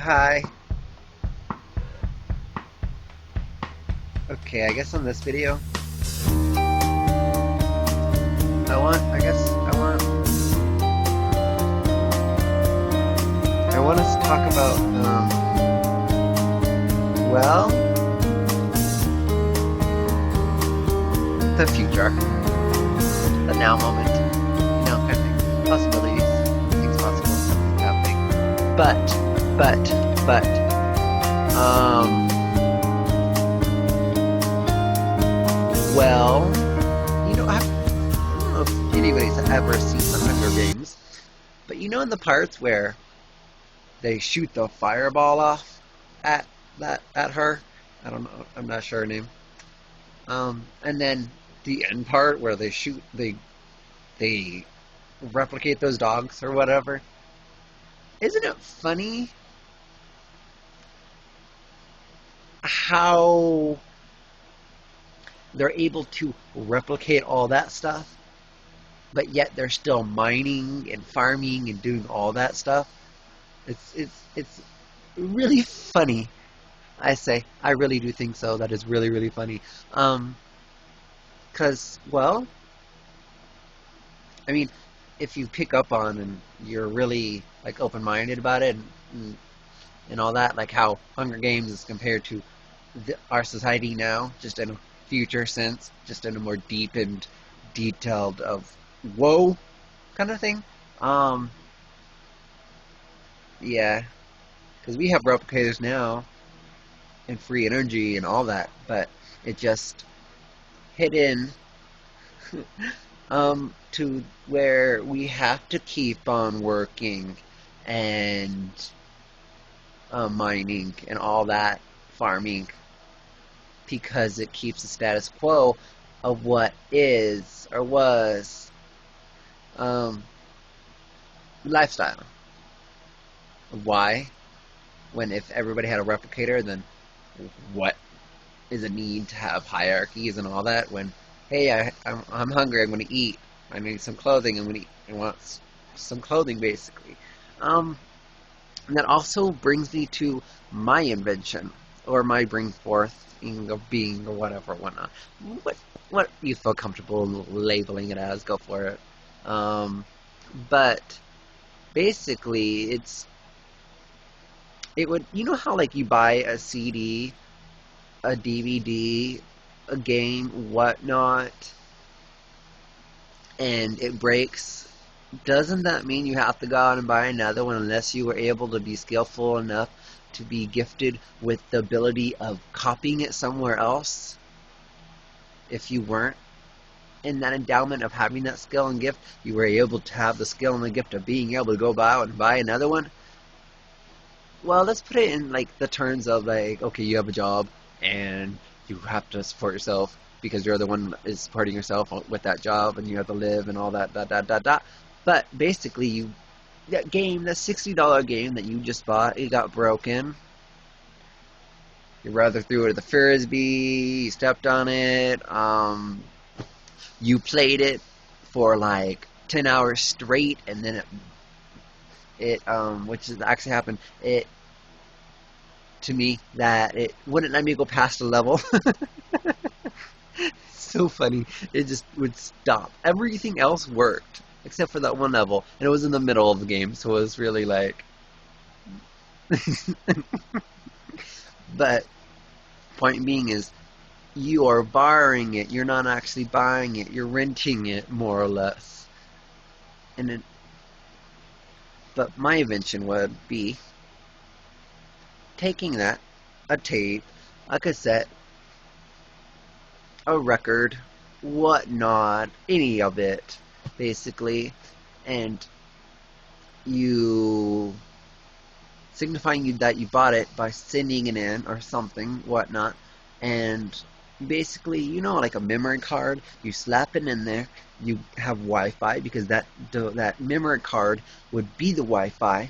Hi. Okay, I guess on this video, I want us to talk about, well, the future, the now moment, kind of thing, possibilities, things possible, things happening. But, um, well, I don't know if anybody's ever seen the Hunger Games, but in the parts where they shoot the fireball off at her. I don't know. I'm not sure her name. And then the end part where they replicate those dogs or whatever. Isn't it funny how they're able to replicate all that stuff, but yet they're still mining and farming and doing all that stuff? It's really funny. I really do think so. That is really, really funny. 'Cause, well, I mean, if you pick up on and you're really like open-minded about it and all that, like how Hunger Games is compared to our society now, just in a future sense, just in a more deep and detailed of whoa kind of thing. Yeah, because we have replicators now and free energy and all that, but it just hit in to where we have to keep on working and mining and all that, farming, because it keeps the status quo of what is or was lifestyle. Why? When if everybody had a replicator, then what is a need to have hierarchies and all that? When, hey, I'm hungry, I'm going to eat. I need some clothing, I'm going to eat. I want some clothing, basically. And that also brings me to my invention, or my bring forth of being, or whatever, whatnot. What you feel comfortable labeling it as, go for it. But basically, it would, how like you buy a CD, a DVD, a game, whatnot, and it breaks. Doesn't that mean you have to go out and buy another one unless you were able to be skillful enough to be gifted with the ability of copying it somewhere else? If you weren't in that endowment of having that skill and gift, you were able to have the skill and the gift of being able to go out and buy another one. Well, let's put it in like the terms of like, okay, you have a job and you have to support yourself because you're the one that is supporting yourself with that job, and you have to live and all that, But basically, that $60 game that you just bought, it got broken. Your brother threw it at the frisbee, you stepped on it, you played it for like 10 hours straight, and then which is actually happened, to me, that it wouldn't let me go past the level. So funny. It just would stop. Everything else worked except for that one level, and it was in the middle of the game, so it was really like but point being is, you are borrowing it, you're not actually buying it, you're renting it, more or less. But my invention would be taking that, a tape, a cassette, a record, whatnot, any of it, basically, and you signifying that you bought it by sending it in or something, whatnot, and basically, like a memory card, you slap it in there, you have Wi-Fi, because that memory card would be the Wi-Fi.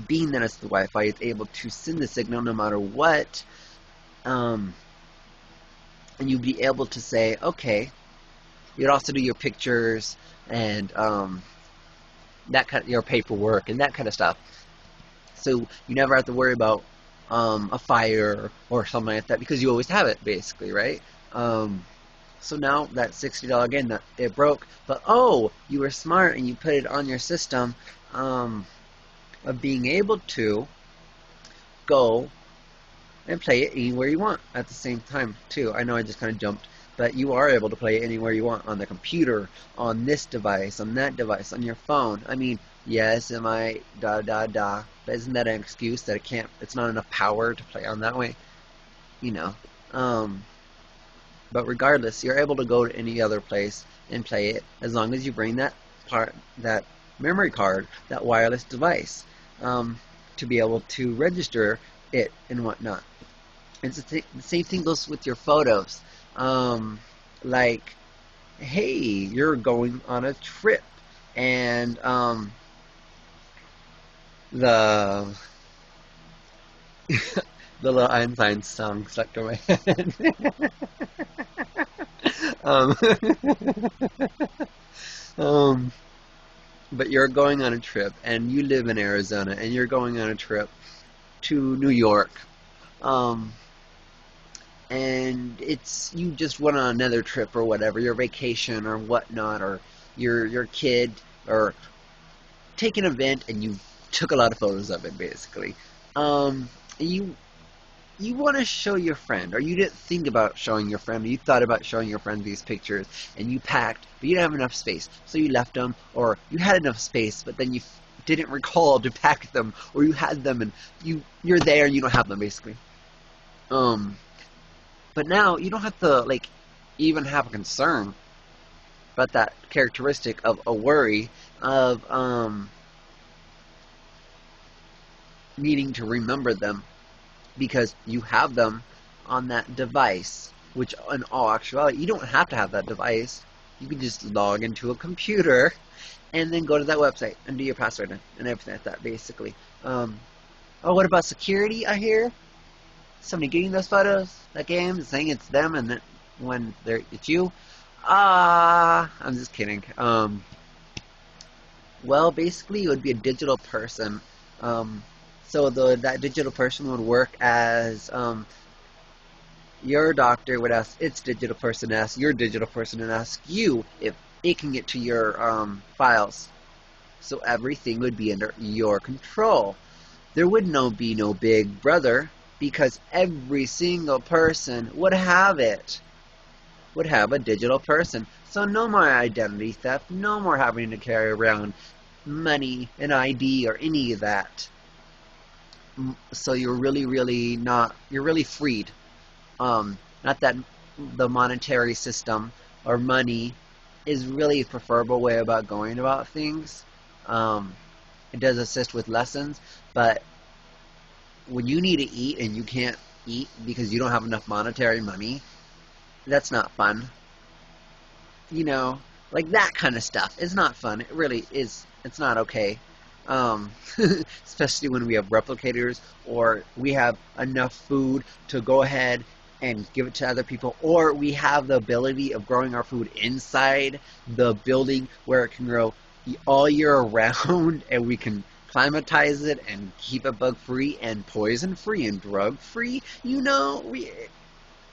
Being that it's the Wi-Fi, it's able to send the signal no matter what, and you'd be able to say, okay, you'd also do your pictures and that kind of, your paperwork and that kind of stuff. So you never have to worry about a fire or something like that because you always have it, basically, right? Um, so now that $60 game, that it broke, but oh, you were smart and you put it on your system of being able to go and play it anywhere you want at the same time too. I know I just kind of jumped, but you are able to play it anywhere you want on the computer, on this device, on that device, on your phone. I mean, yes, am I but isn't that an excuse that it's not enough power to play on that way? You know. Um, but regardless, you're able to go to any other place and play it as long as you bring that memory card, that wireless device, to be able to register it and whatnot. It's the same thing goes with your photos. Like, hey, you're going on a trip, and the the little Einstein song stuck to my head. um, um, but you're going on a trip, and you live in Arizona, and you're going on a trip to New York. Um, and it's you just went on another trip or whatever, your vacation or whatnot, or your kid, or take an event and you took a lot of photos of it, basically. You want to show your friend, or you didn't think about showing your friend, or you thought about showing your friend these pictures, and you packed, but you didn't have enough space, so you left them, or you had enough space, but then you didn't recall to pack them, or you had them and you're there and you don't have them, basically. But now you don't have to like even have a concern about that characteristic of a worry of needing to remember them because you have them on that device, which in all actuality you don't have to have that device. You can just log into a computer and then go to that website and do your password and everything like that, basically. Oh, what about security, I hear? Somebody getting those photos, that game, saying it's them, and then when it's you? I'm just kidding. Well, basically, it would be a digital person. So that digital person would work as your doctor would ask its digital person to ask your digital person and ask you if it can get to your files. So everything would be under your control. There would be no big brother because every single person would have it. Would have a digital person. So no more identity theft, no more having to carry around money, an ID, or any of that. So you're really freed. Not that the monetary system or money is really a preferable way about going about things. It does assist with lessons, but when you need to eat and you can't eat because you don't have enough monetary money, that's not fun. You know, like that kind of stuff. It's not fun. It really is. It's not okay. Especially when we have replicators or we have enough food to go ahead and give it to other people, or we have the ability of growing our food inside the building where it can grow all year round and we can climatize it and keep it bug free and poison free and drug free. You know,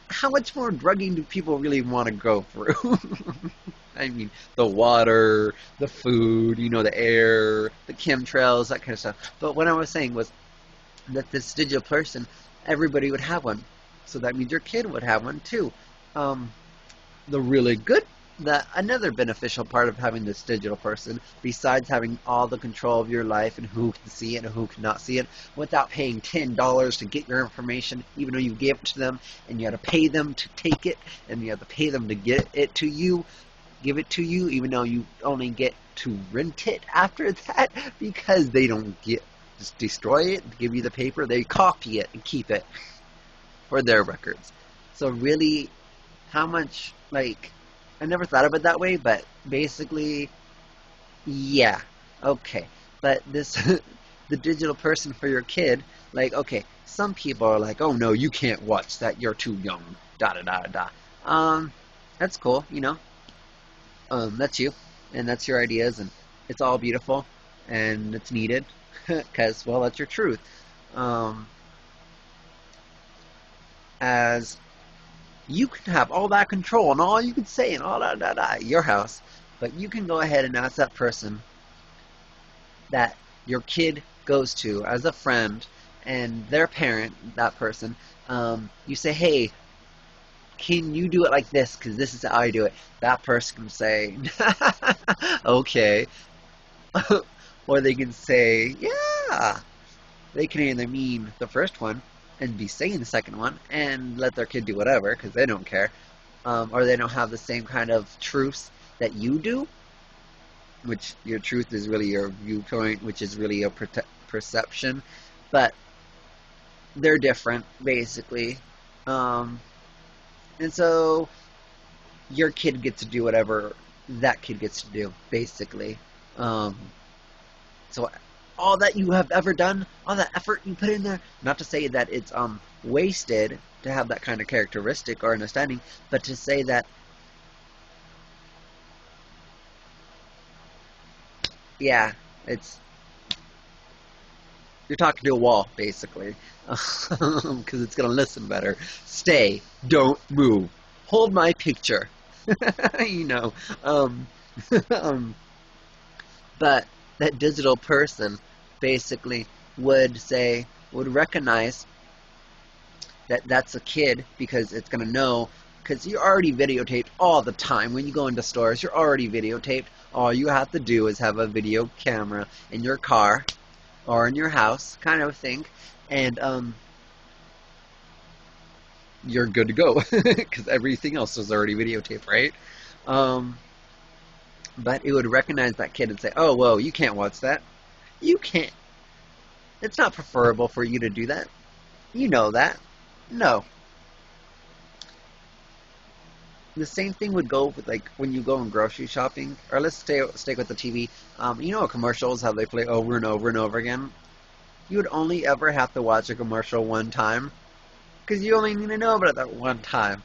how much more drugging do people really want to go through? I mean, the water, the food, the air, the chemtrails, that kind of stuff. But what I was saying was that this digital person, everybody would have one. So that means your kid would have one too. Another beneficial part of having this digital person, besides having all the control of your life and who can see it and who cannot see it, without paying $10 to get your information, even though you gave it to them, and you had to pay them to take it, and you have to pay them to get it to you, give it to you, even though you only get to rent it after that, because they don't just destroy it, give you the paper, they copy it and keep it for their records. So really, how much, I never thought of it that way, but basically, yeah, okay. But the digital person for your kid, okay, some people are like, oh no, you can't watch that, you're too young, da. That's cool, that's you, and that's your ideas, and it's all beautiful, and it's needed. because, well, that's your truth. Um, as you can have all that control and all you can say and all that at your house, but you can go ahead and ask that person that your kid goes to as a friend and their parent, that person, you say, hey, can you do it like this? Because this is how I do it. That person can say, okay. Or they can say, yeah. They can either mean the first one and be saying the second one and let their kid do whatever because they don't care. Or they don't have the same kind of truths that you do, which your truth is really your viewpoint, which is really a perception. But they're different, basically. Um, and so your kid gets to do whatever that kid gets to do, basically. Um, so all that you have ever done, all that effort you put in there, not to say that it's wasted to have that kind of characteristic or understanding, but to say that, yeah, it's you're talking to a wall, basically, because it's going to listen better. Stay, don't move, hold my picture. you know, um, um, but that digital person basically would recognize that that's a kid because it's going to know, because you're already videotaped all the time. When you go into stores, you're already videotaped. All you have to do is have a video camera in your car or in your house, kind of thing, and you're good to go because everything else is already videotaped, right? Um, but it would recognize that kid and say, oh, whoa, you can't watch that. You can't. It's not preferable for you to do that. You know that. No. The same thing would go with, like, when you go in grocery shopping, or let's stay with the TV. You know commercials, how they play over and over and over again? You would only ever have to watch a commercial one time, because you only need to know about it that one time.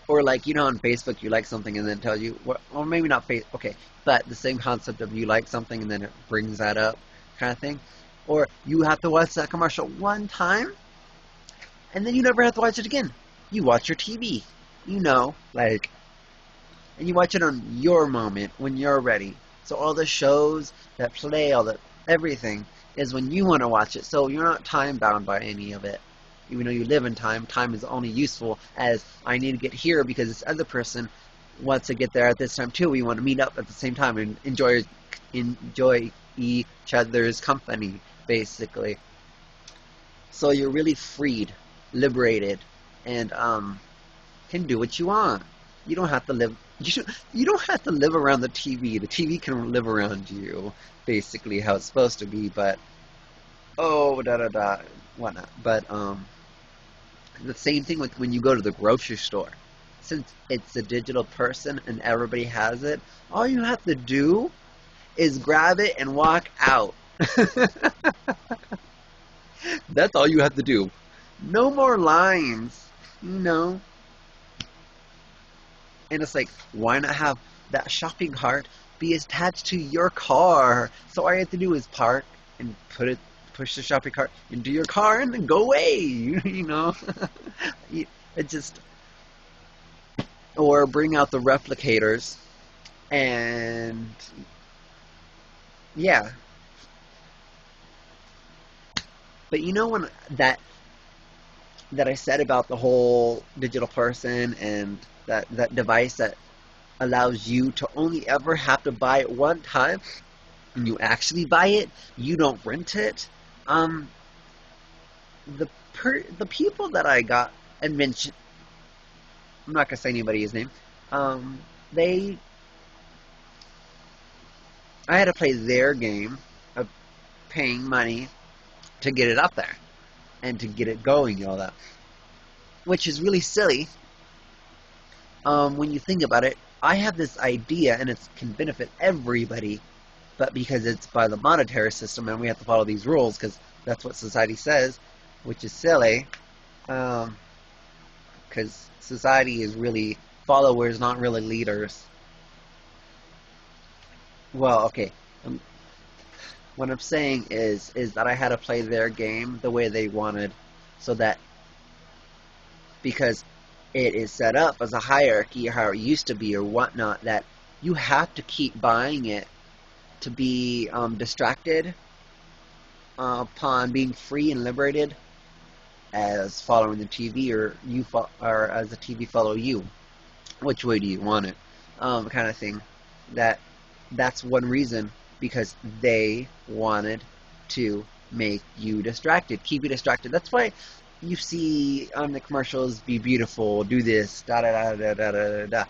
Or, like, on Facebook you like something and then it tells you, or maybe not Facebook, okay, but the same concept of you like something and then it brings that up, kind of thing. Or you have to watch that commercial one time, and then you never have to watch it again. You watch your TV, like, and you watch it on your moment when you're ready. So all the shows that play, everything is when you want to watch it. So you're not time bound by any of it. Even though you live in time, time is only useful as I need to get here because this other person wants to get there at this time too. We want to meet up at the same time and enjoy each other's company, basically. So you're really freed, liberated, and can do what you want. You don't have to live. You don't have to live around the TV. The TV can live around you, basically how it's supposed to be. But whatnot. But the same thing with when you go to the grocery store. Since it's a digital person and everybody has it, all you have to do is grab it and walk out. That's all you have to do. No more lines, And it's like, why not have that shopping cart be attached to your car? So all you have to do is park and push the shopping cart into your car and then go away, It just, or bring out the replicators and, yeah. But when that I said about the whole digital person and that device that allows you to only ever have to buy it one time, and you actually buy it, you don't rent it. The people that I got and mentioned, I'm not gonna say anybody's name. They, I had to play their game of paying money to get it up there and to get it going and all that, which is really silly. When you think about it, I have this idea and it can benefit everybody, but because it's by the monetary system and we have to follow these rules because that's what society says, which is silly, because society is really followers, not really leaders. Well, okay. What I'm saying is that I had to play their game the way they wanted, so that because it is set up as a hierarchy, how it used to be or whatnot, that you have to keep buying it to be distracted upon being free and liberated as following the TV, or as the TV follow you. Which way do you want it? Kind of thing. That's one reason, because they wanted to make you distracted, keep you distracted. That's why you see on the commercials, be beautiful, do this, da da da da da da da.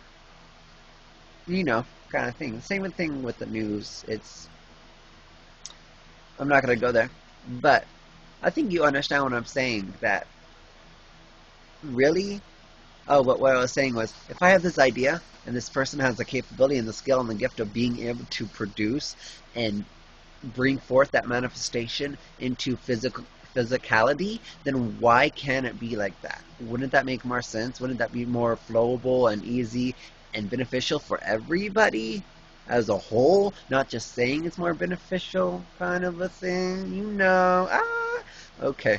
You know, kind of thing. Same thing with the news. I'm not gonna go there, but I think you understand what I'm saying. That really, oh, but what I was saying was, if I have this idea and this person has the capability and the skill and the gift of being able to produce and bring forth that manifestation into physicality, then why can't it be like that? Wouldn't that make more sense? Wouldn't that be more flowable and easy and beneficial for everybody as a whole? Not just saying it's more beneficial kind of a thing, you know. Okay.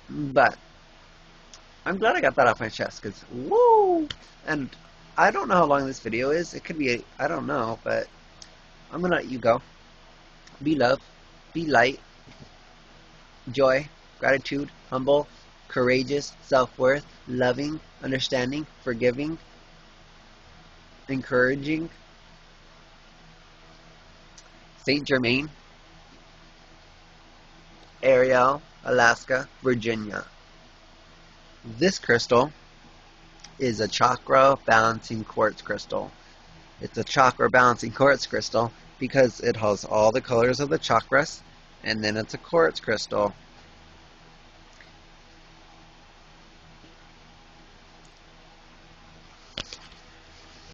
But I'm glad I got that off my chest, because, woo! And I don't know how long this video is. It could be, I don't know, but I'm going to let you go. Be love, be light, joy, gratitude, humble, courageous, self-worth, loving, understanding, forgiving, encouraging. Saint Germain, Ariel, Alaska, Virginia. This crystal is a chakra balancing quartz crystal. It's a chakra balancing quartz crystal because it has all the colors of the chakras, and then it's a quartz crystal.